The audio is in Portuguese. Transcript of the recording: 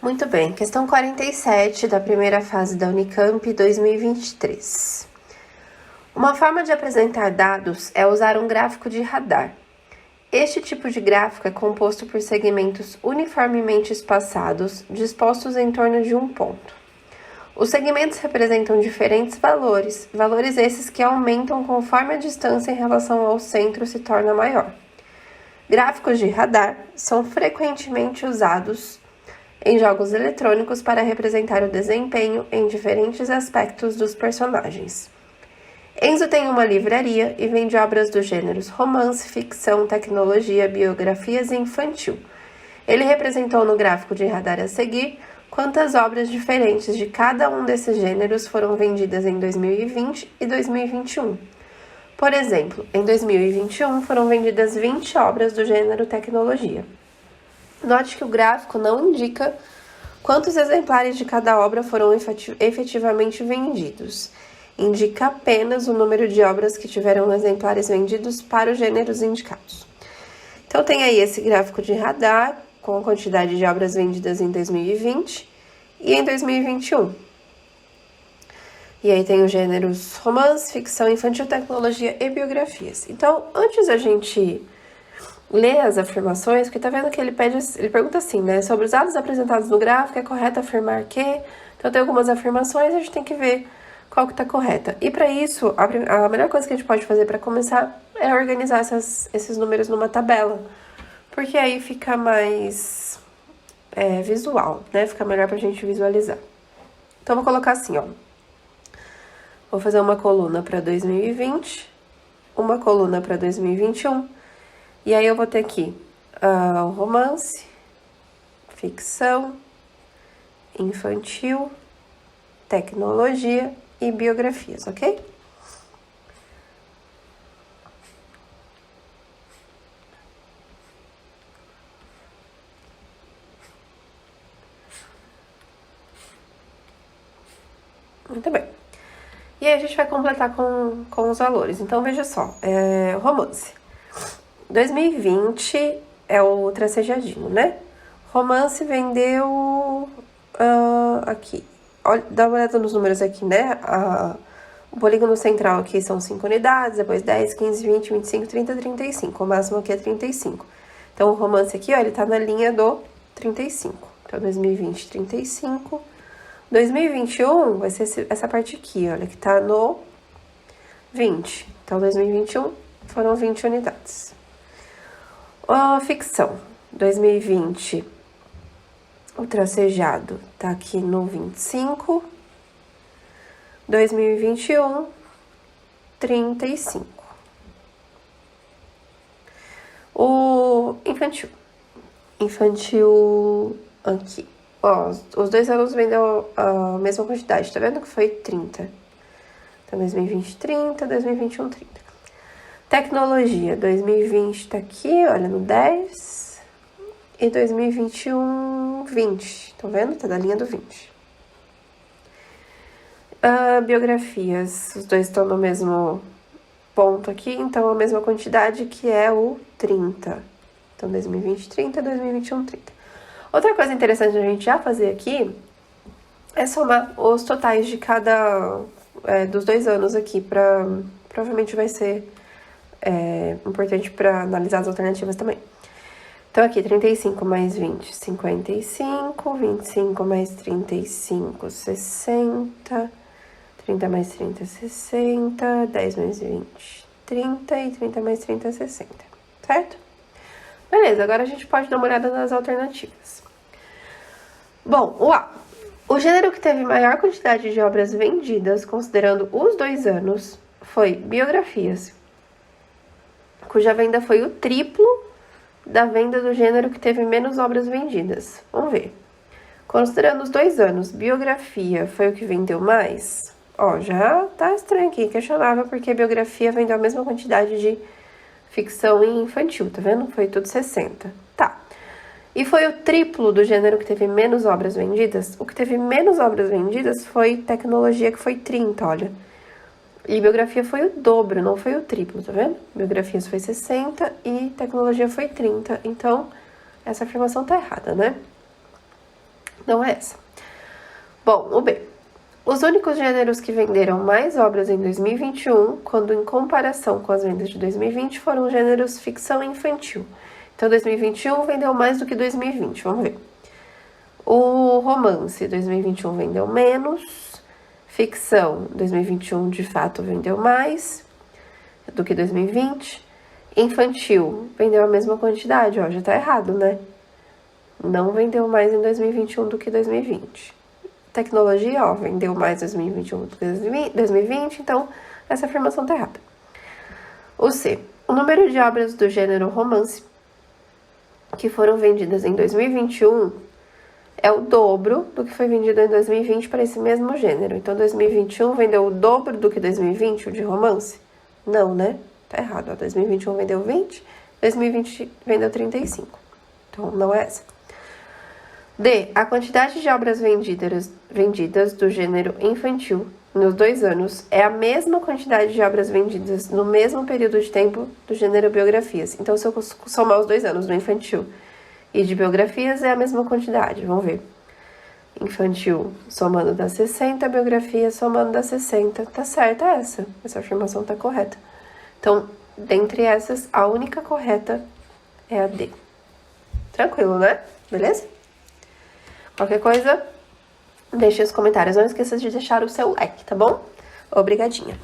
Muito bem, questão 47 da primeira fase da Unicamp 2023. Uma forma de apresentar dados é usar um gráfico de radar. Este tipo de gráfico é composto por segmentos uniformemente espaçados, dispostos em torno de um ponto. Os segmentos representam diferentes valores esses que aumentam conforme a distância em relação ao centro se torna maior. Gráficos de radar são frequentemente usados em jogos eletrônicos para representar o desempenho em diferentes aspectos dos personagens. Enzo tem uma livraria e vende obras dos gêneros romance, ficção, tecnologia, biografias e infantil. Ele representou no gráfico de radar a seguir quantas obras diferentes de cada um desses gêneros foram vendidas em 2020 e 2021. Por exemplo, em 2021 foram vendidas 20 obras do gênero tecnologia. Note que o gráfico não indica quantos exemplares de cada obra foram efetivamente vendidos. Indica apenas o número de obras que tiveram exemplares vendidos para os gêneros indicados. Então tem aí esse gráfico de radar com a quantidade de obras vendidas em 2020 e em 2021. E aí tem os gêneros romance, ficção, infantil, tecnologia e biografias. Então, antes da gente ler as afirmações, porque tá vendo que ele pergunta assim, né? Sobre os dados apresentados no gráfico, é correto afirmar que... Então tem algumas afirmações, a gente tem que ver qual que tá correta. E para isso, a melhor coisa que a gente pode fazer para começar é organizar esses números numa tabela. Porque aí fica mais visual, né? Fica melhor pra gente visualizar. Então, vou colocar assim, ó. Vou fazer uma coluna para 2020, uma coluna para 2021. E aí eu vou ter aqui o romance, ficção, infantil, tecnologia e biografias, ok? Muito bem. E aí a gente vai completar com os valores. Então, veja só, romance. 2020 é o tracejadinho, né? Romance vendeu aqui. Olha, dá uma olhada nos números aqui, né? O polígono central aqui são 5 unidades, depois 10, 15, 20, 25, 30, 35. O máximo aqui é 35. Então, o romance aqui, ó, ele tá na linha do 35. Então, 2020, 35. 2021 vai ser essa parte aqui, olha, que tá no 20. Então, 2021 foram 20 unidades. Ficção. 2020, o tracejado tá aqui no 25. 2021, 35. O infantil. Infantil aqui. Ó, os dois alunos vendeu a mesma quantidade, tá vendo que foi 30. Então, 2020, 30, 2021, 30. Tecnologia, 2020 tá aqui, olha, no 10. E 2021, 20. Tá vendo? Tá na linha do 20. Biografias, os dois estão no mesmo ponto aqui, então a mesma quantidade que é o 30. Então, 2020, 30, 2021, 30. Outra coisa interessante a gente já fazer aqui é somar os totais de cada dos 2 anos aqui, provavelmente vai ser importante para analisar as alternativas também. Então, aqui, 35 mais 20, 55, 25 mais 35, 60, 30 mais 30, 60, 10 mais 20, 30 e 30 mais 30, 60, certo? Beleza, agora a gente pode dar uma olhada nas alternativas. Bom, o A. O gênero que teve maior quantidade de obras vendidas, considerando os 2 anos, foi biografias, cuja venda foi o triplo da venda do gênero que teve menos obras vendidas. Vamos ver. Considerando os 2 anos, biografia foi o que vendeu mais? Ó, já tá estranho aqui, questionável, porque biografia vendeu a mesma quantidade de ficção e infantil, tá vendo? Foi tudo 60. Tá. E foi o triplo do gênero que teve menos obras vendidas? O que teve menos obras vendidas foi tecnologia, que foi 30, olha. E biografia foi o dobro, não foi o triplo, tá vendo? Biografias foi 60 e tecnologia foi 30. Então, essa afirmação tá errada, né? Não é essa. Bom, o B. Os únicos gêneros que venderam mais obras em 2021, quando em comparação com as vendas de 2020, foram os gêneros ficção e infantil. Então, 2021 vendeu mais do que 2020, vamos ver. O romance, 2021 vendeu menos. Ficção, 2021 de fato vendeu mais do que 2020. Infantil, vendeu a mesma quantidade, ó, já tá errado, né? Não vendeu mais em 2021 do que 2020. Tecnologia, ó, vendeu mais em 2021 do que 2020, então essa afirmação tá errada. O C. O número de obras do gênero romance que foram vendidas em 2021 é o dobro do que foi vendido em 2020 para esse mesmo gênero. Então, 2021 vendeu o dobro do que 2020, o de romance? Não, né? Tá errado, ó. 2021 vendeu 20, 2020 vendeu 35. Então, não é essa. D. A quantidade de obras vendidas do gênero infantil nos 2 anos é a mesma quantidade de obras vendidas no mesmo período de tempo do gênero biografias. Então, se eu somar os 2 anos do infantil e de biografias, é a mesma quantidade. Vamos ver. Infantil somando das 60, biografia somando das 60. Tá certa essa. Essa afirmação tá correta. Então, dentre essas, a única correta é a D. Tranquilo, né? Beleza? Qualquer coisa, deixe os comentários. Não esqueça de deixar o seu like, tá bom? Obrigadinha.